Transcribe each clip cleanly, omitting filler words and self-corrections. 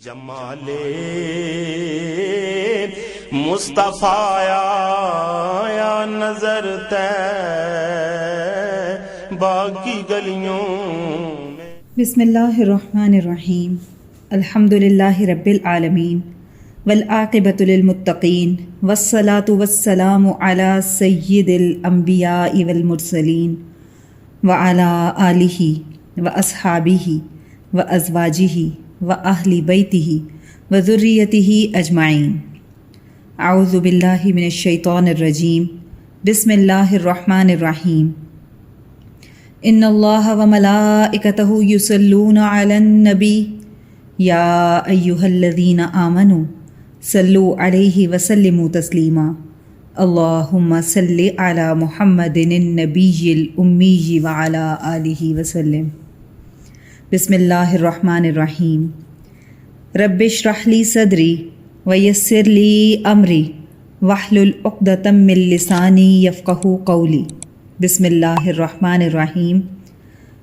جمال مصطفیٰ یا نظر طیبہ کی گلیوں میں۔ بسم اللہ الرحمن الرحیم، الحمد للہ رب العالمین والعاقبۃ للمتقین والصلاۃ والسلام علی سید الانبیاء والمرسلین وعلی آلہ واصحابہ وازواجہ واہل بیتہ وذریتہ اجمعین۔ اعوذ باللہ من الشیطان الرجیم، بسم اللہ الرحمن الرحیم۔ ان اللہ وملائکتہ یصلون علی النبی یا ایہا الذین آمنوا صلوا علیہ وسلموا تسلیما۔ اللہم صل علی محمد النبی الامی وعلی آلہ وسلم۔ بسم اللہ الرحمن الرحیم۔ رب اشرح لی صدری ویسر لی امری واحلل عقدۃ من لسانی یفقہوا قولی۔ بسم اللہ الرحمن الرحیم۔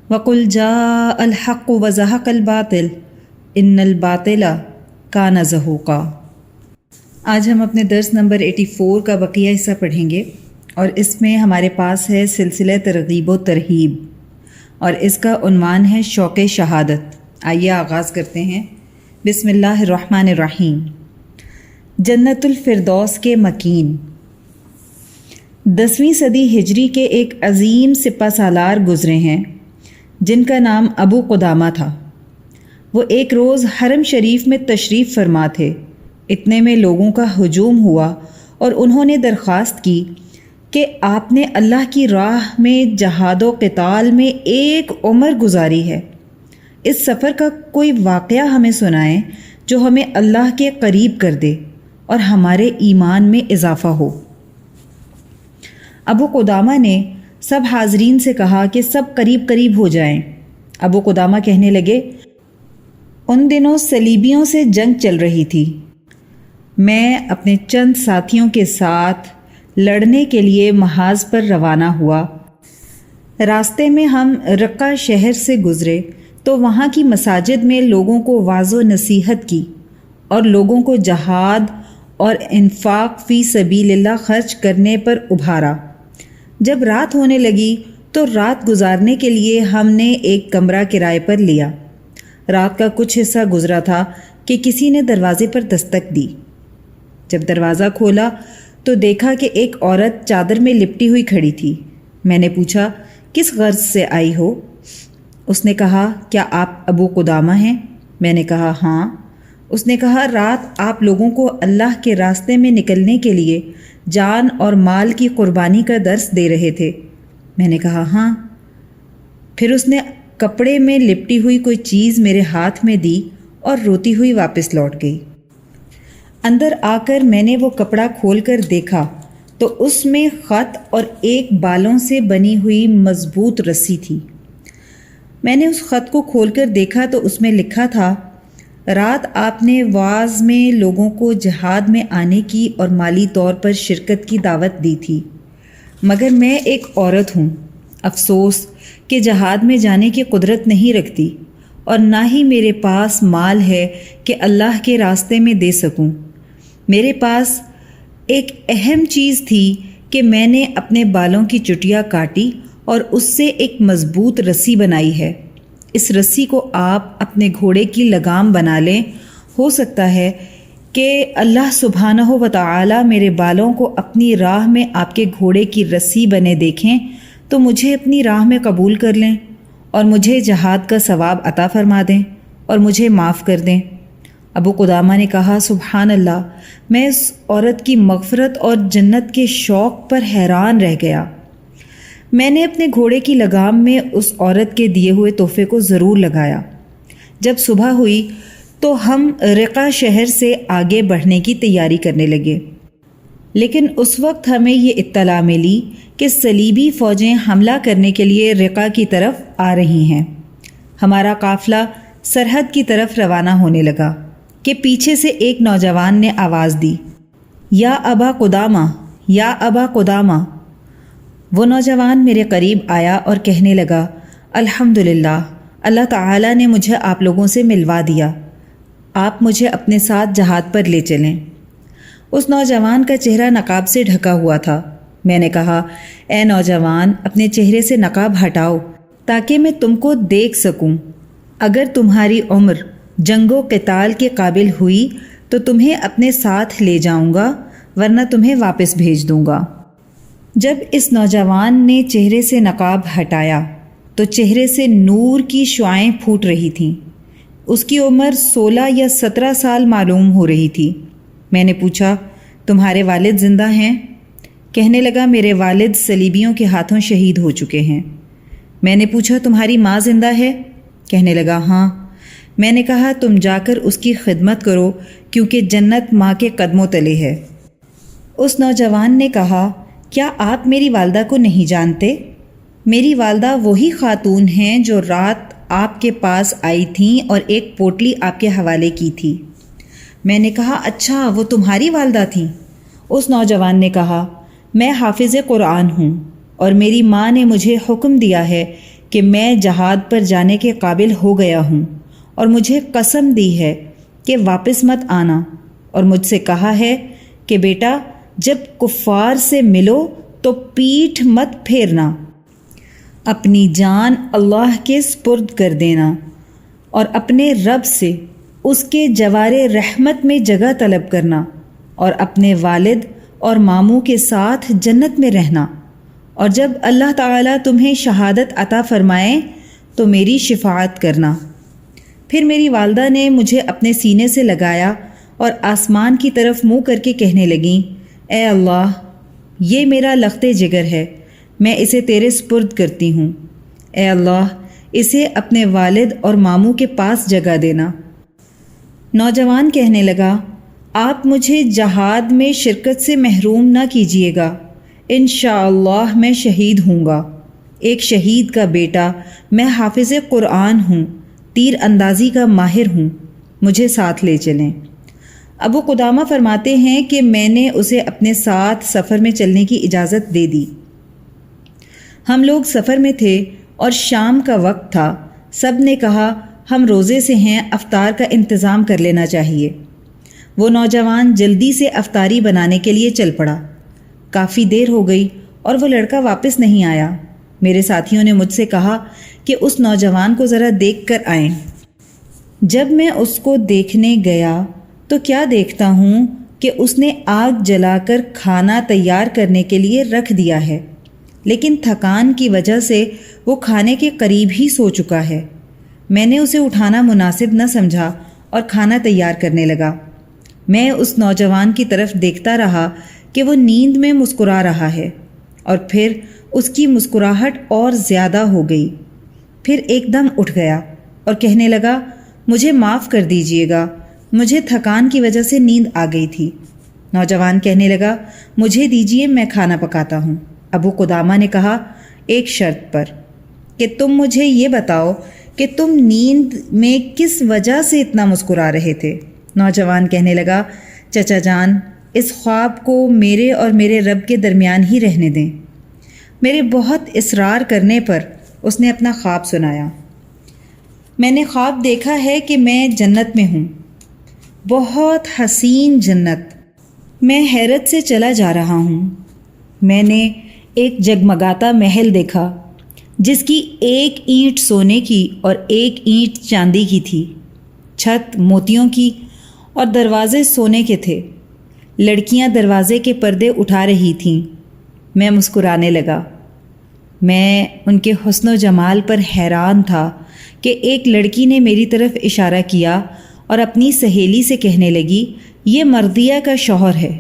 وقل جاء الحق وزہق الباطل ان الباطل کان زہوقا۔ آج ہم اپنے درس نمبر 84 کا بقیہ حصہ پڑھیں گے، اور اس میں ہمارے پاس ہے سلسلہ ترغیب و ترہیب، اور اس کا عنوان ہے شوق شہادت۔ آئیے آغاز کرتے ہیں۔ بسم اللہ الرحمن الرحیم۔ جنت الفردوس کے مکین۔ 10ویں صدی ہجری کے ایک عظیم سپہ سالار گزرے ہیں جن کا نام ابو قدامہ تھا۔ وہ ایک روز حرم شریف میں تشریف فرما تھے۔ اتنے میں لوگوں کا ہجوم ہوا اور انہوں نے درخواست کی کہ آپ نے اللہ کی راہ میں جہاد و قتال میں ایک عمر گزاری ہے، اس سفر کا کوئی واقعہ ہمیں سنائیں جو ہمیں اللہ کے قریب کر دے اور ہمارے ایمان میں اضافہ ہو۔ ابو قدامہ نے سب حاضرین سے کہا کہ سب قریب قریب ہو جائیں۔ ابو قدامہ کہنے لگے، ان دنوں صلیبیوں سے جنگ چل رہی تھی۔ میں اپنے چند ساتھیوں کے ساتھ لڑنے کے لیے محاذ پر روانہ ہوا۔ راستے میں ہم رقہ شہر سے گزرے تو وہاں کی مساجد میں لوگوں کو واعظ و نصیحت کی اور لوگوں کو جہاد اور انفاق فی سبیل اللہ خرچ کرنے پر ابھارا۔ جب رات ہونے لگی تو رات گزارنے کے لیے ہم نے ایک کمرہ کرائے پر لیا۔ رات کا کچھ حصہ گزرا تھا کہ کسی نے دروازے پر دستک دی۔ جب دروازہ کھولا تو دیکھا کہ ایک عورت چادر میں لپٹی ہوئی کھڑی تھی۔ میں نے پوچھا، کس غرض سے آئی ہو؟ اس نے کہا، کیا آپ ابو قدامہ ہیں؟ میں نے کہا، ہاں۔ اس نے کہا، رات آپ لوگوں کو اللہ کے راستے میں نکلنے کے لیے جان اور مال کی قربانی کا درس دے رہے تھے۔ میں نے کہا، ہاں۔ پھر اس نے کپڑے میں لپٹی ہوئی کوئی چیز میرے ہاتھ میں دی اور روتی ہوئی واپس لوٹ گئی۔ اندر آ کر میں نے وہ کپڑا کھول کر دیکھا تو اس میں خط اور ایک بالوں سے بنی ہوئی مضبوط رسی تھی۔ میں نے اس خط کو کھول کر دیکھا تو اس میں لکھا تھا، رات آپ نے وعظ میں لوگوں کو جہاد میں آنے کی اور مالی طور پر شرکت کی دعوت دی تھی، مگر میں ایک عورت ہوں، افسوس کہ جہاد میں جانے کی قدرت نہیں رکھتی، اور نہ ہی میرے پاس مال ہے کہ اللہ کے راستے میں دے سکوں۔ میرے پاس ایک اہم چیز تھی کہ میں نے اپنے بالوں کی چٹیاں کاٹی اور اس سے ایک مضبوط رسی بنائی ہے۔ اس رسی کو آپ اپنے گھوڑے کی لگام بنا لیں۔ ہو سکتا ہے کہ اللہ سبحانہ و تعالی میرے بالوں کو اپنی راہ میں آپ کے گھوڑے کی رسی بنے دیکھیں تو مجھے اپنی راہ میں قبول کر لیں اور مجھے جہاد کا ثواب عطا فرما دیں اور مجھے معاف کر دیں۔ ابو قدامہ نے کہا، سبحان اللہ، میں اس عورت کی مغفرت اور جنت کے شوق پر حیران رہ گیا۔ میں نے اپنے گھوڑے کی لگام میں اس عورت کے دیے ہوئے تحفے کو ضرور لگایا۔ جب صبح ہوئی تو ہم رقہ شہر سے آگے بڑھنے کی تیاری کرنے لگے، لیکن اس وقت ہمیں یہ اطلاع ملی کہ صلیبی فوجیں حملہ کرنے کے لیے رقہ کی طرف آ رہی ہیں۔ ہمارا قافلہ سرحد کی طرف روانہ ہونے لگا کہ پیچھے سے ایک نوجوان نے آواز دی، یا ابا قدامہ، یا ابا قدامہ۔ وہ نوجوان میرے قریب آیا اور کہنے لگا، الحمدللہ، اللہ تعالیٰ نے مجھے آپ لوگوں سے ملوا دیا۔ آپ مجھے اپنے ساتھ جہاد پر لے چلیں۔ اس نوجوان کا چہرہ نقاب سے ڈھکا ہوا تھا۔ میں نے کہا، اے نوجوان، اپنے چہرے سے نقاب ہٹاؤ تاکہ میں تم کو دیکھ سکوں۔ اگر تمہاری عمر جنگ و قتال کے قابل ہوئی تو تمہیں اپنے ساتھ لے جاؤں گا، ورنہ تمہیں واپس بھیج دوں گا۔ جب اس نوجوان نے چہرے سے نقاب ہٹایا تو چہرے سے نور کی شعاعیں پھوٹ رہی تھیں۔ اس کی عمر 16 یا 17 سال معلوم ہو رہی تھی۔ میں نے پوچھا، تمہارے والد زندہ ہیں؟ کہنے لگا، میرے والد صلیبیوں کے ہاتھوں شہید ہو چکے ہیں۔ میں نے پوچھا، تمہاری ماں زندہ ہے؟ کہنے لگا، ہاں۔ میں نے کہا، تم جا کر اس کی خدمت کرو کیونکہ جنت ماں کے قدموں تلے ہے۔ اس نوجوان نے کہا، کیا آپ میری والدہ کو نہیں جانتے؟ میری والدہ وہی خاتون ہیں جو رات آپ کے پاس آئی تھیں اور ایک پوٹلی آپ کے حوالے کی تھی۔ میں نے کہا، اچھا، وہ تمہاری والدہ تھیں؟ اس نوجوان نے کہا، میں حافظ قرآن ہوں اور میری ماں نے مجھے حکم دیا ہے کہ میں جہاد پر جانے کے قابل ہو گیا ہوں، اور مجھے قسم دی ہے کہ واپس مت آنا، اور مجھ سے کہا ہے کہ بیٹا، جب کفار سے ملو تو پیٹھ مت پھیرنا، اپنی جان اللہ کے سپرد کر دینا اور اپنے رب سے اس کے جوار رحمت میں جگہ طلب کرنا، اور اپنے والد اور ماموں کے ساتھ جنت میں رہنا، اور جب اللہ تعالیٰ تمہیں شہادت عطا فرمائے تو میری شفاعت کرنا۔ پھر میری والدہ نے مجھے اپنے سینے سے لگایا اور آسمان کی طرف منہ کر کے کہنے لگیں، اے اللہ، یہ میرا لخت جگر ہے، میں اسے تیرے سپرد کرتی ہوں۔ اے اللہ، اسے اپنے والد اور ماموں کے پاس جگہ دینا۔ نوجوان کہنے لگا، آپ مجھے جہاد میں شرکت سے محروم نہ کیجیے گا، انشاءاللہ میں شہید ہوں گا۔ ایک شہید کا بیٹا، میں حافظ قرآن ہوں، تیر اندازی کا ماہر ہوں، مجھے ساتھ لے چلیں۔ ابو قدامہ فرماتے ہیں کہ میں نے اسے اپنے ساتھ سفر میں چلنے کی اجازت دے دی۔ ہم لوگ سفر میں تھے اور شام کا وقت تھا۔ سب نے کہا، ہم روزے سے ہیں، افطار کا انتظام کر لینا چاہیے۔ وہ نوجوان جلدی سے افطاری بنانے کے لیے چل پڑا۔ کافی دیر ہو گئی اور وہ لڑکا واپس نہیں آیا۔ میرے ساتھیوں نے مجھ سے کہا کہ اس نوجوان کو ذرا دیکھ کر آئیں۔ جب میں اس کو دیکھنے گیا تو کیا دیکھتا ہوں کہ اس نے آگ جلا کر کھانا تیار کرنے کے لیے رکھ دیا ہے، لیکن تھکان کی وجہ سے وہ کھانے کے قریب ہی سو چکا ہے۔ میں نے اسے اٹھانا مناسب نہ سمجھا اور کھانا تیار کرنے لگا۔ میں اس نوجوان کی طرف دیکھتا رہا کہ وہ نیند میں مسکرا رہا ہے، اور پھر اس کی مسکراہٹ اور زیادہ ہو گئی۔ پھر ایک دم اٹھ گیا اور کہنے لگا، مجھے معاف کر دیجیے گا، مجھے تھکان کی وجہ سے نیند آ گئی تھی۔ نوجوان کہنے لگا، مجھے دیجیے، میں کھانا پکاتا ہوں۔ ابو قدامہ نے کہا، ایک شرط پر، کہ تم مجھے یہ بتاؤ کہ تم نیند میں کس وجہ سے اتنا مسکرا رہے تھے۔ نوجوان کہنے لگا، چچا جان، اس خواب کو میرے اور میرے رب کے درمیان ہی رہنے دیں۔ میرے بہت اصرار کرنے پر اس نے اپنا خواب سنایا۔ میں نے خواب دیکھا ہے کہ میں جنت میں ہوں، بہت حسین جنت۔ میں حیرت سے چلا جا رہا ہوں۔ میں نے ایک جگمگاتا محل دیکھا جس کی ایک اینٹ سونے کی اور ایک اینٹ چاندی کی تھی، چھت موتیوں کی اور دروازے سونے کے تھے۔ لڑکیاں دروازے کے پردے اٹھا رہی تھیں۔ میں مسکرانے لگا۔ میں ان کے حسن و جمال پر حیران تھا کہ ایک لڑکی نے میری طرف اشارہ کیا اور اپنی سہیلی سے کہنے لگی، یہ مرضیہ کا شوہر ہے۔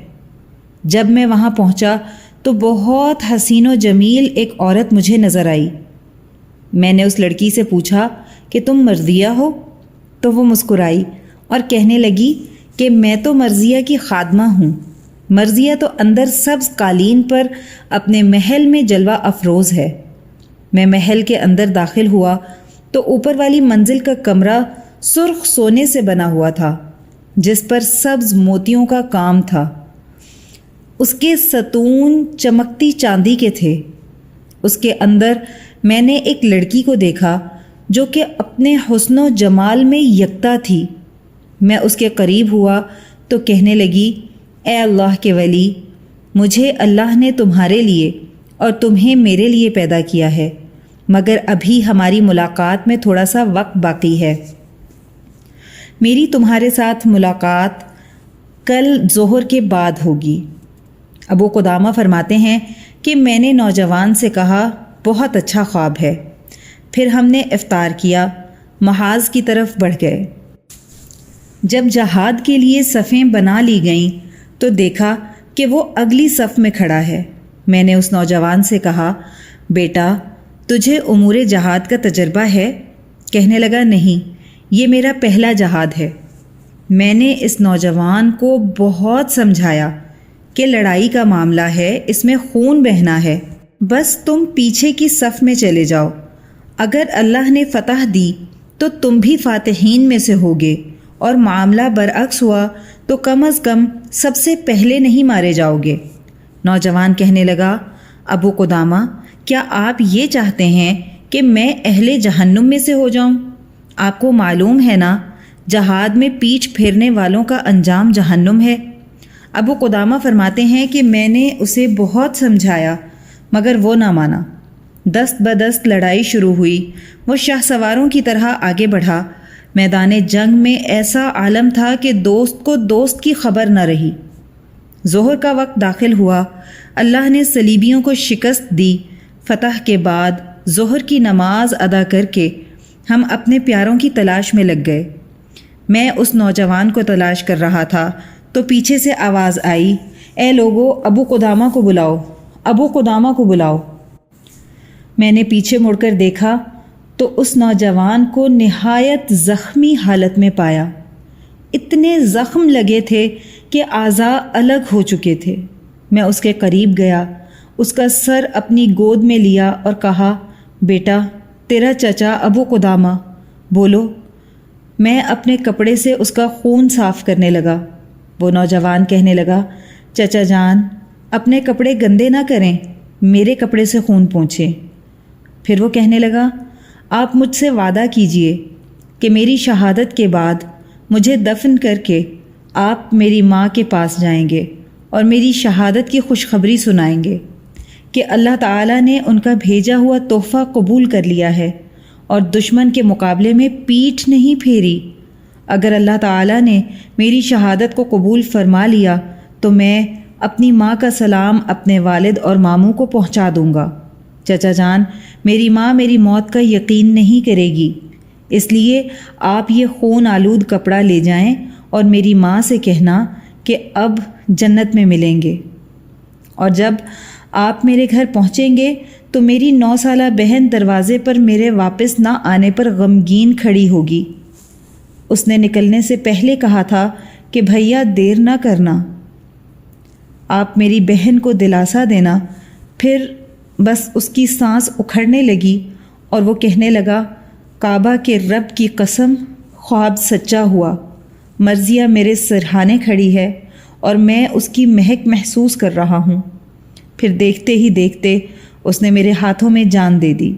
جب میں وہاں پہنچا تو بہت حسین و جمیل ایک عورت مجھے نظر آئی۔ میں نے اس لڑکی سے پوچھا کہ تم مرضیہ ہو؟ تو وہ مسکرائی اور کہنے لگی کہ میں تو مرضیہ کی خادمہ ہوں۔ مرضیہ تو اندر سبز قالین پر اپنے محل میں جلوہ افروز ہے۔ میں محل کے اندر داخل ہوا تو اوپر والی منزل کا کمرہ سرخ سونے سے بنا ہوا تھا جس پر سبز موتیوں کا کام تھا۔ اس کے ستون چمکتی چاندی کے تھے۔ اس کے اندر میں نے ایک لڑکی کو دیکھا جو کہ اپنے حسن و جمال میں یکتا تھی۔ میں اس کے قریب ہوا تو کہنے لگی، اے اللہ کے ولی، مجھے اللہ نے تمہارے لیے اور تمہیں میرے لیے پیدا کیا ہے، مگر ابھی ہماری ملاقات میں تھوڑا سا وقت باقی ہے۔ میری تمہارے ساتھ ملاقات کل ظہر کے بعد ہوگی۔ ابو قدامہ فرماتے ہیں کہ میں نے نوجوان سے کہا، بہت اچھا خواب ہے۔ پھر ہم نے افطار کیا، محاذ کی طرف بڑھ گئے۔ جب جہاد کے لیے صفیں بنا لی گئیں تو دیکھا کہ وہ اگلی صف میں کھڑا ہے۔ میں نے اس نوجوان سے کہا، بیٹا تجھے امور جہاد کا تجربہ ہے؟ کہنے لگا، نہیں، یہ میرا پہلا جہاد ہے۔ میں نے اس نوجوان کو بہت سمجھایا کہ لڑائی کا معاملہ ہے، اس میں خون بہنا ہے، بس تم پیچھے کی صف میں چلے جاؤ، اگر اللہ نے فتح دی تو تم بھی فاتحین میں سے ہوگے، اور معاملہ برعکس ہوا تو کم از کم سب سے پہلے نہیں مارے جاؤ گے۔ نوجوان کہنے لگا، ابو قدامہ کیا آپ یہ چاہتے ہیں کہ میں اہل جہنم میں سے ہو جاؤں؟ آپ کو معلوم ہے نا، جہاد میں پیٹھ پھیرنے والوں کا انجام جہنم ہے۔ ابو قدامہ فرماتے ہیں کہ میں نے اسے بہت سمجھایا مگر وہ نہ مانا۔ دست بدست لڑائی شروع ہوئی، وہ شاہ سواروں کی طرح آگے بڑھا۔ میدان جنگ میں ایسا عالم تھا کہ دوست کو دوست کی خبر نہ رہی۔ ظہر کا وقت داخل ہوا، اللہ نے صلیبیوں کو شکست دی۔ فتح کے بعد ظہر کی نماز ادا کر کے ہم اپنے پیاروں کی تلاش میں لگ گئے۔ میں اس نوجوان کو تلاش کر رہا تھا تو پیچھے سے آواز آئی، اے لوگو، ابو قدامہ کو بلاؤ، ابو قدامہ کو بلاؤ۔ میں نے پیچھے مڑ کر دیکھا تو اس نوجوان کو نہایت زخمی حالت میں پایا۔ اتنے زخم لگے تھے کہ اعضاء الگ ہو چکے تھے۔ میں اس کے قریب گیا، اس کا سر اپنی گود میں لیا اور کہا، بیٹا تیرا چچا ابو قدامہ، بولو۔ میں اپنے کپڑے سے اس کا خون صاف کرنے لگا۔ وہ نوجوان کہنے لگا، چچا جان اپنے کپڑے گندے نہ کریں، میرے کپڑے سے خون پونچھیں۔ پھر وہ کہنے لگا، آپ مجھ سے وعدہ کیجئے کہ میری شہادت کے بعد مجھے دفن کر کے آپ میری ماں کے پاس جائیں گے اور میری شہادت کی خوشخبری سنائیں گے کہ اللہ تعالیٰ نے ان کا بھیجا ہوا تحفہ قبول کر لیا ہے اور دشمن کے مقابلے میں پیٹھ نہیں پھیری۔ اگر اللہ تعالیٰ نے میری شہادت کو قبول فرما لیا تو میں اپنی ماں کا سلام اپنے والد اور ماموں کو پہنچا دوں گا۔ چچا جان، میری ماں میری موت کا یقین نہیں کرے گی، اس لیے آپ یہ خون آلود کپڑا لے جائیں اور میری ماں سے کہنا کہ اب جنت میں ملیں گے، اور جب آپ میرے گھر پہنچیں گے تو میری 9 سالہ بہن دروازے پر میرے واپس نہ آنے پر غمگین کھڑی ہوگی۔ اس نے نکلنے سے پہلے کہا تھا کہ بھیا دیر نہ کرنا، آپ میری بہن کو دلاسا دینا۔ پھر بس اس کی سانس اکھڑنے لگی اور وہ کہنے لگا، کعبہ کے رب کی قسم، خواب سچا ہوا، مرضیہ میرے سرہانے کھڑی ہے اور میں اس کی مہک محسوس کر رہا ہوں۔ پھر دیکھتے ہی دیکھتے اس نے میرے ہاتھوں میں جان دے دی۔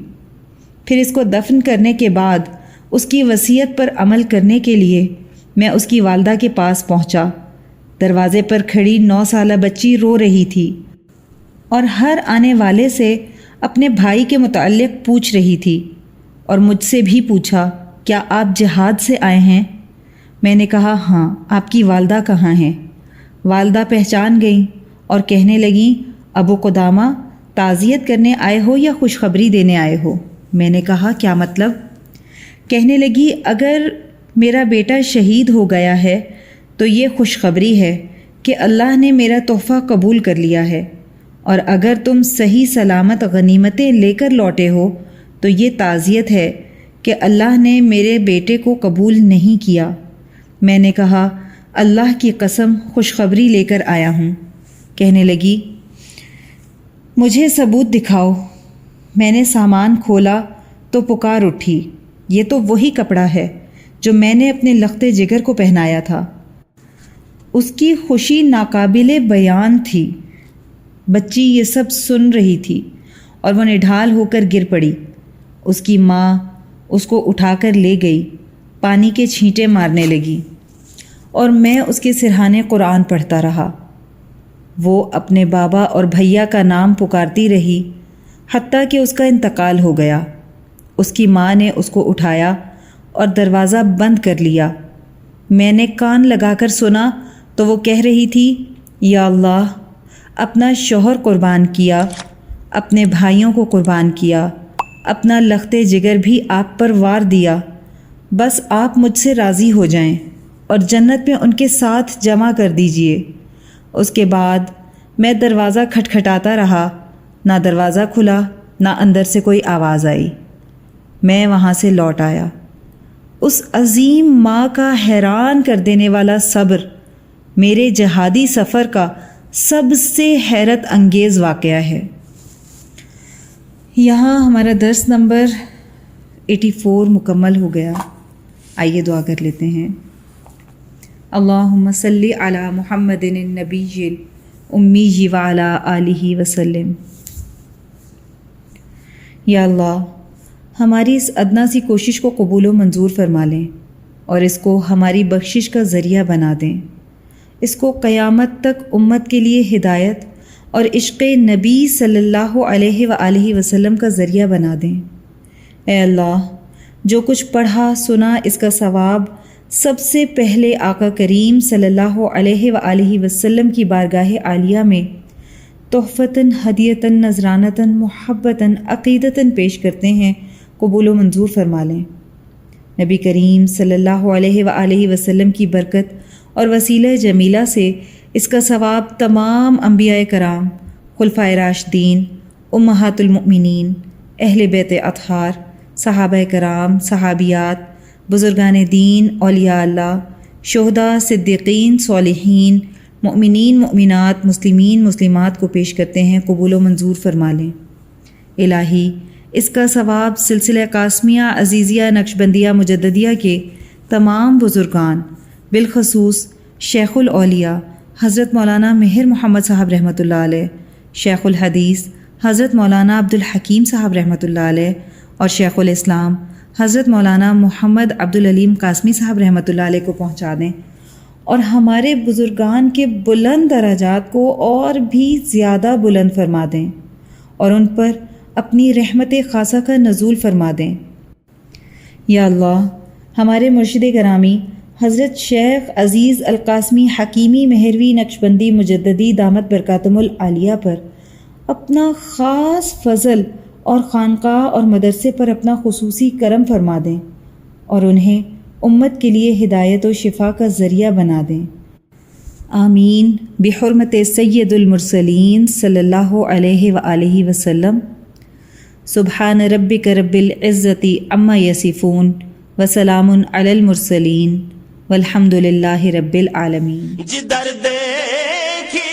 پھر اس کو دفن کرنے کے بعد اس کی وصیت پر عمل کرنے کے لیے میں اس کی والدہ کے پاس پہنچا۔ دروازے پر کھڑی 9 سالہ بچی رو رہی تھی اور ہر آنے والے سے اپنے بھائی کے متعلق پوچھ رہی تھی، اور مجھ سے بھی پوچھا، کیا آپ جہاد سے آئے ہیں؟ میں نے کہا، ہاں، آپ کی والدہ کہاں ہیں؟ والدہ پہچان گئیں اور کہنے لگیں، ابو قدامہ تعزیت کرنے آئے ہو یا خوشخبری دینے آئے ہو؟ میں نے کہا، کیا مطلب؟ کہنے لگی، اگر میرا بیٹا شہید ہو گیا ہے تو یہ خوشخبری ہے کہ اللہ نے میرا تحفہ قبول کر لیا ہے، اور اگر تم صحیح سلامت غنیمتیں لے کر لوٹے ہو تو یہ تعزیت ہے کہ اللہ نے میرے بیٹے کو قبول نہیں کیا۔ میں نے کہا، اللہ کی قسم خوشخبری لے کر آیا ہوں۔ کہنے لگی، مجھے ثبوت دکھاؤ۔ میں نے سامان کھولا تو پکار اٹھی، یہ تو وہی کپڑا ہے جو میں نے اپنے لخت جگر کو پہنایا تھا۔ اس کی خوشی ناقابل بیان تھی۔ بچی یہ سب سن رہی تھی اور وہ نڈھال ہو کر گر پڑی۔ اس کی ماں اس کو اٹھا کر لے گئی، پانی کے چھینٹے مارنے لگی۔ اور میں اس کے سرہانے قرآن پڑھتا رہا۔ وہ اپنے بابا اور بھیا کا نام پکارتی رہی حتیٰ کہ اس کا انتقال ہو گیا۔ اس کی ماں نے اس کو اٹھایا اور دروازہ بند کر لیا۔ میں نے کان لگا کر سنا تو وہ کہہ رہی تھی، یا اللہ، اپنا شوہر قربان کیا، اپنے بھائیوں کو قربان کیا، اپنا لخت جگر بھی آپ پر وار دیا، بس آپ مجھ سے راضی ہو جائیں اور جنت میں ان کے ساتھ جمع کر دیجئے۔ اس کے بعد میں دروازہ کھٹکھٹاتا رہا، نہ دروازہ کھلا نہ اندر سے کوئی آواز آئی۔ میں وہاں سے لوٹ آیا۔ اس عظیم ماں کا حیران کر دینے والا صبر میرے جہادی سفر کا سب سے حیرت انگیز واقعہ ہے۔ یہاں ہمارا درس نمبر 84 مکمل ہو گیا۔ آئیے دعا کر لیتے ہیں۔ اللہم صلی علی محمد النبی الامی وعلی آلہ وسلم۔ یا اللہ، ہماری اس ادنا سی کوشش کو قبول و منظور فرما لیں اور اس کو ہماری بخشش کا ذریعہ بنا دیں۔ اس کو قیامت تک امت کے لیے ہدایت اور عشق نبی صلی اللہ علیہ وآلہ وسلم کا ذریعہ بنا دیں۔ اے اللہ، جو کچھ پڑھا سنا اس کا ثواب سب سے پہلے آقا کریم صلی اللہ علیہ وآلہ وسلم کی بارگاہ عالیہ میں تحفتاً، ہدیتاً، نذرانتاً، محبتاً، عقیدتاً پیش کرتے ہیں، قبول و منظور فرما لیں۔ نبی کریم صلی اللہ علیہ وآلہ وسلم کی برکت اور وسیلہ جمیلہ سے اس کا ثواب تمام انبیاء کرام، خلفائے راشدین، امہات المؤمنین، اہل بیت اطہار، صحابہ کرام، صحابیات، بزرگان دین، اولیاء اللہ، شہداء، صدیقین، صالحین، مؤمنین، مؤمنات، مسلمین، مسلمات کو پیش کرتے ہیں، قبول و منظور فرما لیں۔ الہی، اس کا ثواب سلسلہ قاسمیہ، عزیزیہ، نقشبندیہ، مجددیہ کے تمام بزرگان، بالخصوص شیخ الاولیاء حضرت مولانا مہر محمد صاحب رحمۃ اللہ علیہ، شیخ الحدیث حضرت مولانا عبدالحکیم صاحب رحمۃ اللہ علیہ اور شیخ الاسلام حضرت مولانا محمد عبدالعلیم قاسمی صاحب رحمۃ اللہ علیہ کو پہنچا دیں، اور ہمارے بزرگان کے بلند درجات کو اور بھی زیادہ بلند فرما دیں اور ان پر اپنی رحمت خاصہ کا نزول فرما دیں۔ یا اللہ، ہمارے مرشد گرامی حضرت شیخ عزیز القاسمی حکیمی مہروی نقشبندی مجددی دامت برکاتہم العالیہ پر اپنا خاص فضل اور خانقاہ اور مدرسے پر اپنا خصوصی کرم فرما دیں اور انہیں امت کے لیے ہدایت و شفا کا ذریعہ بنا دیں۔ آمین بحرمت سید المرسلین صلی اللہ علیہ وآلہ وسلم۔ سبحان ربک رب العزت عما یصفون وسلام علی المرسلین والحمد للہ رب العالمین۔ جدھر دیکھی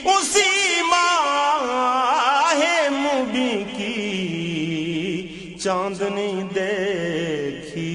اسی ماہ مبیں کی چاندنی دیکھی،